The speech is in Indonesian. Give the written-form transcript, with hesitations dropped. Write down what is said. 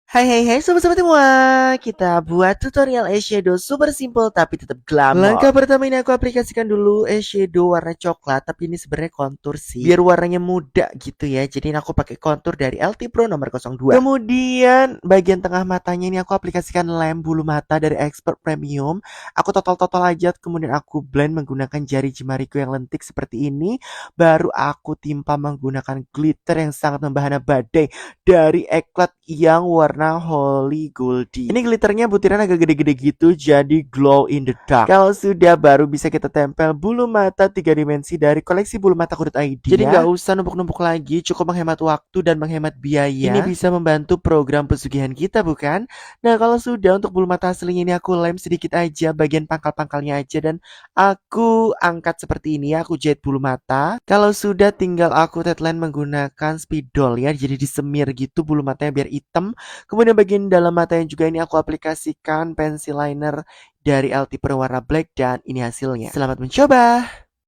Hai sobat-sobat semua, kita buat tutorial eyeshadow super simple tapi tetap glamor. Langkah pertama ini aku aplikasikan dulu eyeshadow warna coklat, tapi ini sebenarnya kontur sih, biar warnanya muda gitu ya. Jadi ini aku pakai kontur dari LT Pro nomor 02. Kemudian bagian tengah matanya ini aku aplikasikan lem bulu mata dari Expert Premium. Aku total aja, kemudian aku blend menggunakan jari jemariku yang lentik seperti ini. Baru aku timpa menggunakan glitter yang sangat membahana badai dari Eclat yang warna Holy Goldie. Ini glitternya butiran agak gede-gede gitu, jadi glow in the dark. Kalau sudah, baru bisa kita tempel bulu mata 3 dimensi dari koleksi bulu mata.id. Jadi nggak usah numpuk-numpuk lagi, cukup menghemat waktu dan menghemat biaya. Ini bisa membantu program pesugihan kita, bukan? Nah, kalau sudah, untuk bulu mata aslinya ini aku lem sedikit aja bagian pangkal-pangkalnya aja, dan aku angkat seperti ini ya, aku jahit bulu mata. Kalau sudah, tinggal aku tatline menggunakan spidol ya, jadi disemir gitu bulu matanya biar hitam. Kemudian bagian dalam matanya juga ini aku aplikasikan pencil liner dari LT Pro warna black, dan ini hasilnya. Selamat mencoba.